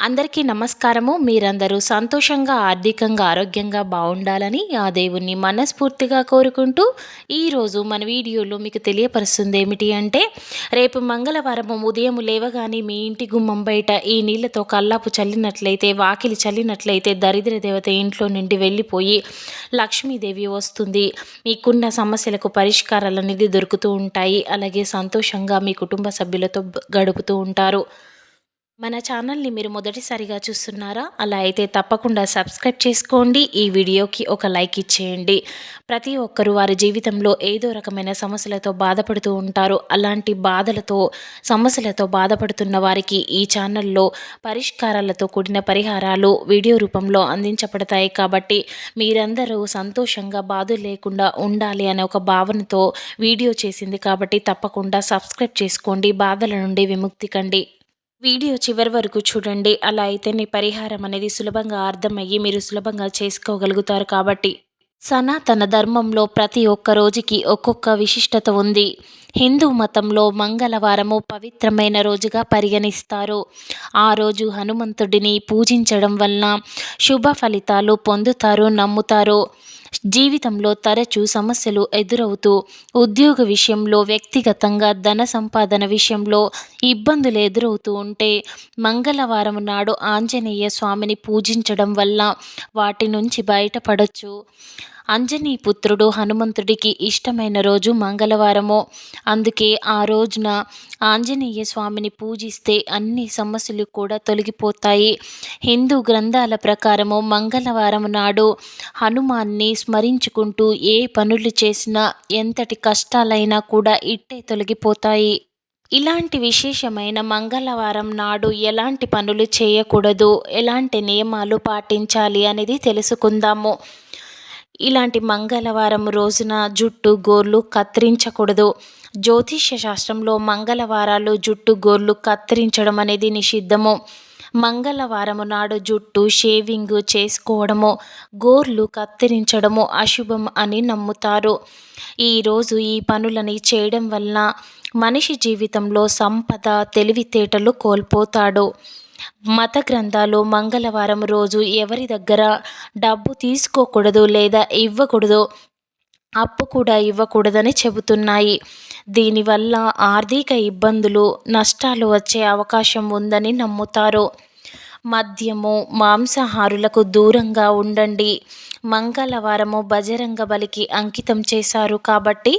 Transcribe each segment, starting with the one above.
అందరికీ నమస్కారము. మీరందరూ సంతోషంగా, ఆర్థికంగా, ఆరోగ్యంగా బావుండాలని ఆ దేవుణ్ణి మనస్ఫూర్తిగా కోరుకుంటూ, ఈరోజు మన వీడియోలో మీకు తెలియపరుస్తుంది ఏమిటి అంటే, రేపు మంగళవారము ఉదయం లేవగానే మీ ఇంటి గుమ్మం బయట ఈ నీళ్లతో కల్లాపు చల్లినట్లయితే, వాకిలి చల్లినట్లయితే దరిద్ర దేవత ఇంట్లో నుండి వెళ్ళిపోయి లక్ష్మీదేవి వస్తుంది. మీకున్న సమస్యలకు పరిష్కారాలనేది దొరుకుతూ ఉంటాయి. అలాగే సంతోషంగా మీ కుటుంబ సభ్యులతో గడుపుతూ ఉంటారు. మన ఛానల్ని మీరు మొదటిసారిగా చూస్తున్నారా? అలా అయితే తప్పకుండా సబ్స్క్రైబ్ చేసుకోండి. ఈ వీడియోకి ఒక లైక్ ఇచ్చేయండి. ప్రతి ఒక్కరూ వారి జీవితంలో ఏదో రకమైన సమస్యలతో బాధపడుతూ ఉంటారు. అలాంటి సమస్యలతో బాధపడుతున్న వారికి ఈ ఛానల్లో పరిష్కారాలతో కూడిన పరిహారాలు వీడియో రూపంలో అందించబడతాయి. కాబట్టి మీరందరూ సంతోషంగా బాధలు లేకుండా ఉండాలి అనే ఒక భావనతో వీడియో చేసింది. కాబట్టి తప్పకుండా సబ్స్క్రైబ్ చేసుకోండి. బాధల నుండి విముక్తి కండి. వీడియో చివరి వరకు చూడండి. అలా అయితేనే పరిహారం అనేది సులభంగా అర్థమయ్యి మీరు సులభంగా చేసుకోగలుగుతారు. కాబట్టి సనాతన ధర్మంలో ప్రతి ఒక్క రోజుకి ఒక్కొక్క విశిష్టత ఉంది. హిందూ మతంలో మంగళవారము పవిత్రమైన రోజుగా పరిగణిస్తారు. ఆ రోజు హనుమంతుడిని పూజించడం వలన శుభ ఫలితాలు పొందుతారు నమ్ముతారు. జీవితంలో తరచూ సమస్యలు ఎదురవుతూ ఉద్యోగ విషయంలో, వ్యక్తిగతంగా ధన సంపాదన విషయంలో ఇబ్బందులు ఎదురవుతూ ఉంటే మంగళవారం నాడు ఆంజనేయ స్వామిని పూజించడం వల్ల వాటి నుంచి బయటపడొచ్చు. అంజనీ పుత్రుడు హనుమంతుడికి ఇష్టమైన రోజు మంగళవారము. అందుకే ఆ రోజున ఆంజనేయ స్వామిని పూజిస్తే అన్ని సమస్యలు కూడా తొలగిపోతాయి. హిందూ గ్రంథాల ప్రకారము మంగళవారం నాడు హనుమాన్ని స్మరించుకుంటూ ఏ పనులు చేసినా ఎంతటి కష్టాలైనా కూడా ఇట్టే తొలగిపోతాయి. ఇలాంటి విశేషమైన మంగళవారం నాడు ఎలాంటి పనులు చేయకూడదు, ఎలాంటి నియమాలు పాటించాలి అనేది తెలుసుకుందాము. ఇలాంటి మంగళవారం రోజున జుట్టు గోర్లు కత్తిరించకూడదు. జ్యోతిష్య శాస్త్రంలో మంగళవారాలు జుట్టు గోర్లు కత్తిరించడం అనేది నిషిద్ధము. మంగళవారము నాడు జుట్టు షేవింగ్ చేసుకోవడము, గోర్లు కత్తిరించడము అశుభం అని నమ్ముతారు. ఈరోజు ఈ పనులని చేయడం వలన మనిషి జీవితంలో సంపద, తెలివితేటలు కోల్పోతాడు. మత గ్రంథాలు మంగళవారం రోజు ఎవరి దగ్గర డబ్బు తీసుకోకూడదు లేదా ఇవ్వకూడదు, అప్పు కూడా ఇవ్వకూడదని చెబుతున్నాయి. దీనివల్ల ఆర్థిక ఇబ్బందులు, నష్టాలు వచ్చే అవకాశం ఉందని నమ్ముతారు. మద్యము, మాంసాహారులకు దూరంగా ఉండండి. మంగళవారము బజరంగ బలికి అంకితం చేశారు కాబట్టి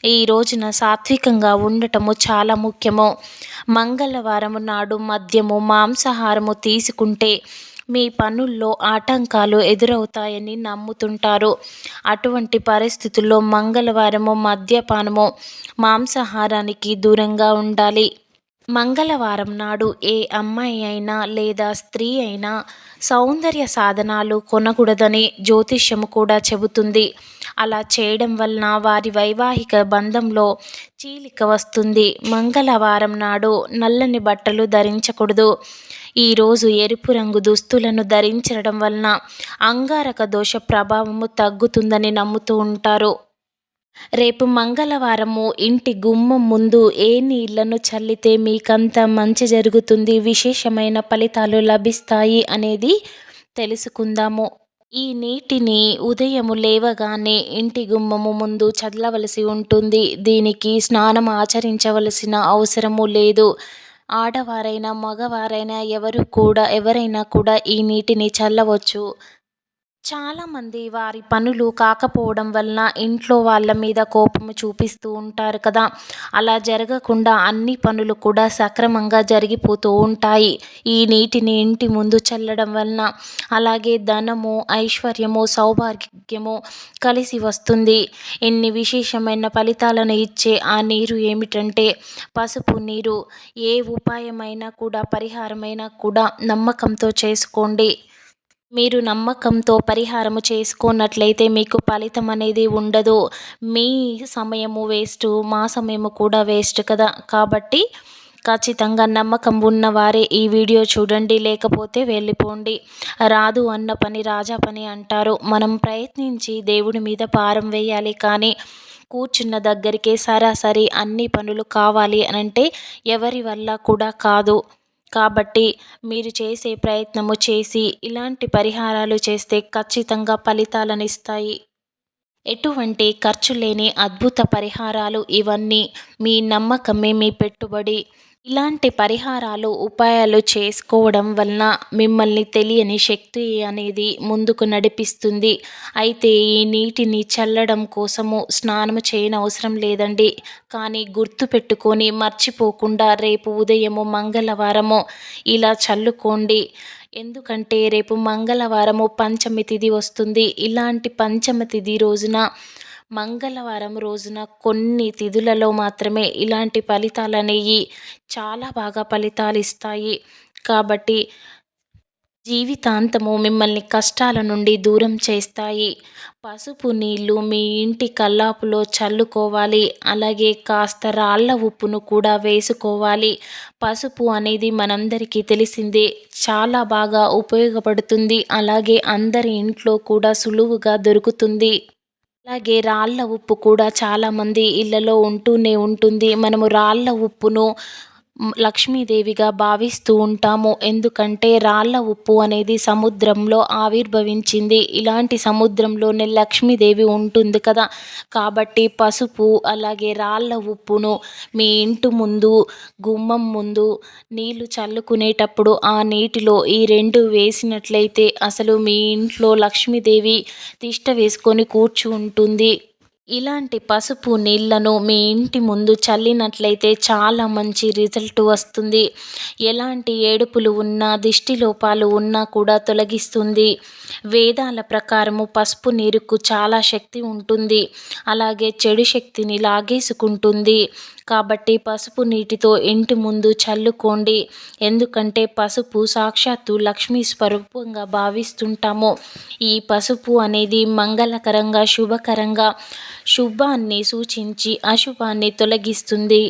ఈ రోజున సాత్వికంగా ఉండటము చాలా ముఖ్యము. మంగళవారము నాడు మద్యము, మాంసాహారము తీసుకుంటే మీ పనుల్లో ఆటంకాలు ఎదురవుతాయని నమ్ముతుంటారు. అటువంటి పరిస్థితుల్లో మంగళవారము మద్యపానము, మాంసాహారానికి దూరంగా ఉండాలి. మంగళవారం నాడు ఏ అమ్మాయి అయినా లేదా స్త్రీ అయినా సౌందర్య సాధనాలు కొనకూడదని జ్యోతిష్యము కూడా చెబుతుంది. అలా చేయడం వలన వారి వైవాహిక బంధంలో చీలిక వస్తుంది. మంగళవారం నాడు నల్లని బట్టలు ధరించకూడదు. ఈరోజు ఎరుపు రంగు దుస్తులను ధరించడం వలన అంగారక దోష ప్రభావము తగ్గుతుందని నమ్ముతూ ఉంటారు. రేపు మంగళవారము ఇంటి గుమ్మం ముందు ఏ నీళ్లను చల్లితే మీకంత మంచి జరుగుతుంది, విశేషమైన ఫలితాలు లభిస్తాయి అనేది తెలుసుకుందాము. ఈ నీటిని ఉదయము లేవగానే ఇంటి గుమ్మము ముందు చల్లవలసి ఉంటుంది. దీనికి స్నానం ఆచరించవలసిన అవసరము లేదు. ఆడవారైనా మగవారైనా ఎవరైనా కూడా ఈ నీటిని చల్లవచ్చు. చాలామంది వారి పనులు కాకపోవడం వలన ఇంట్లో వాళ్ళ మీద కోపము చూపిస్తూ ఉంటారు కదా. అలా జరగకుండా అన్ని పనులు కూడా సక్రమంగా జరిగిపోతూ ఉంటాయి ఈ నీటిని ఇంటి ముందు చల్లడం వలన. అలాగే ధనము, ఐశ్వర్యము, సౌభాగ్యము కలిసి వస్తుంది. ఎన్ని విశేషమైన ఫలితాలను ఇచ్చే ఆ నీరు ఏమిటంటే పసుపు నీరు. ఏ ఉపాయమైనా కూడా, పరిహారమైనా కూడా నమ్మకంతో చేసుకోండి. మీరు నమ్మకంతో పరిహారము చేసుకున్నట్లయితే మీకు ఫలితం అనేది ఉండదు. మీ సమయము వేస్ట్, మా సమయము కూడా వేస్ట్ కదా. కాబట్టి ఖచ్చితంగా నమ్మకం ఉన్నవారే ఈ వీడియో చూడండి, లేకపోతే వెళ్ళిపోండి. రాదు అన్న పని రాజా పని అంటారు. మనం ప్రయత్నించి దేవుడి మీద భారం వేయాలి. కానీ కూర్చున్న దగ్గరికే సరాసరి అన్ని పనులు కావాలి అనంటే ఎవరి వల్ల కూడా కాదు. కాబట్టి మీరు చేసే ప్రయత్నము చేసి ఇలాంటి పరిహారాలు చేస్తే ఖచ్చితంగా ఫలితాలనిస్తాయి. ఎటువంటి ఖర్చు లేని అద్భుత పరిహారాలు ఇవన్నీ. మీ నమ్మకమే మీ పెట్టుబడి. ఇలాంటి పరిహారాలు, ఉపాయాలు చేసుకోవడం వలన మిమ్మల్ని తెలియని శక్తి అనేది ముందుకు నడిపిస్తుంది. అయితే ఈ నీటిని చల్లడం కోసము స్నానం చేయనవసరం లేదండి. కానీ గుర్తుపెట్టుకొని మర్చిపోకుండా రేపు ఉదయము మంగళవారము ఇలా చల్లుకోండి. ఎందుకంటే రేపు మంగళవారము పంచమి తిథి వస్తుంది. ఇలాంటి పంచమి తిథి రోజున, మంగళవారం రోజున కొన్ని తిథులలో మాత్రమే ఇలాంటి ఫలితాలనేవి చాలా బాగా ఫలితాలిస్తాయి. కాబట్టి జీవితాంతము మిమ్మల్ని కష్టాల నుండి దూరం చేస్తాయి. పసుపు నీళ్ళు మీ ఇంటి కల్లాపులో చల్లుకోవాలి. అలాగే కాస్త రాళ్ళ ఉప్పును కూడా వేసుకోవాలి. పసుపు అనేది మనందరికీ తెలిసిందే, చాలా బాగా ఉపయోగపడుతుంది. అలాగే అందరి ఇంట్లో కూడా సులువుగా దొరుకుతుంది. అలాగే రాళ్ళ ఉప్పు కూడా చాలామంది ఇళ్లలో ఉంటూనే ఉంటుంది. మనము రాళ్ళ ఉప్పును లక్ష్మీదేవిగా భావిస్తూ ఉంటాము. ఎందుకంటే రాళ్ళ ఉప్పు అనేది సముద్రంలో ఆవిర్భవించింది. ఇలాంటి సముద్రంలోనే లక్ష్మీదేవి ఉంటుంది కదా. కాబట్టి పసుపు అలాగే రాళ్ళ ఉప్పును మీ ఇంటి ముందు, గుమ్మం ముందు నీళ్లు చల్లుకునేటప్పుడు ఆ నీటిలో ఈ రెండు వేసినట్లయితే అసలు మీ ఇంట్లో లక్ష్మీదేవి తిష్ట వేసుకొని కూర్చుంటుంది. ఇలాంటి పసుపు నీళ్లను మీ ఇంటి ముందు చల్లినట్లయితే చాలా మంచి రిజల్ట్ వస్తుంది. ఎలాంటి ఏడుపులు ఉన్నా, దిష్టి లోపాలు ఉన్నా కూడా తొలగిస్తుంది. వేదాల ప్రకారము పసుపు నీరుకు చాలా శక్తి ఉంటుంది. అలాగే చెడు శక్తిని లాగేసుకుంటుంది. కాబట్టి పసుపు నీటితో ఇంటి ముందు చల్లుకోండి. ఎందుకంటే పసుపు సాక్షాత్తు లక్ష్మీ స్వరూపంగా భావిస్తుంటాము. ఈ పసుపు అనేది మంగళకరంగా, శుభకరంగా, శుభాన్ని సూచించి అశుభాన్ని తొలగిస్తుంది.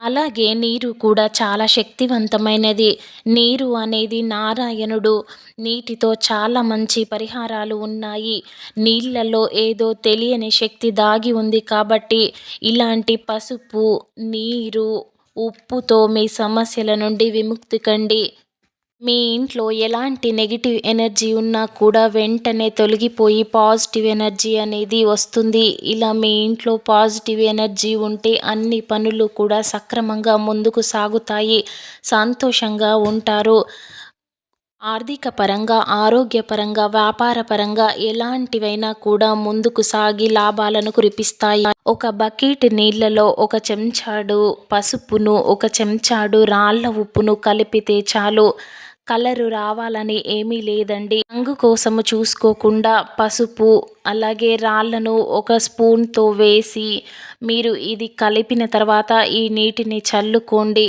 అలాగే నీరు కూడా చాలా శక్తివంతమైనది. నీరు అనేది నారాయణుడు. నీటితో చాలా మంచి పరిహారాలు ఉన్నాయి. నీళ్లలో ఏదో తెలియని శక్తి దాగి ఉంది. కాబట్టి ఇలాంటి పసుపు, నీరు, ఉప్పుతో మీ సమస్యల నుండి విముక్తి కండి. మీ ఇంట్లో ఎలాంటి నెగిటివ్ ఎనర్జీ ఉన్నా కూడా వెంటనే తొలగిపోయి పాజిటివ్ ఎనర్జీ అనేది వస్తుంది. ఇలా మీ ఇంట్లో పాజిటివ్ ఎనర్జీ ఉంటే అన్ని పనులు కూడా సక్రమంగా ముందుకు సాగుతాయి. సంతోషంగా ఉంటారు. ఆర్థిక పరంగా, ఆరోగ్యపరంగా, వ్యాపారపరంగా ఎలాంటివైనా కూడా ముందుకు సాగి లాభాలను కురిపిస్తాయి. ఒక బకెట్ నీళ్లలో ఒక చెంచాడు పసుపును, ఒక చెంచాడు రాళ్ళ ఉప్పును కలిపితే చాలు. కలరు రావాలని ఏమీ లేదండి. రంగు కోసము చూసుకోకుండా పసుపు అలాగే రాళ్ళను ఒక స్పూన్తో వేసి మీరు ఇది కలిపిన తర్వాత ఈ నీటిని చల్లుకోండి.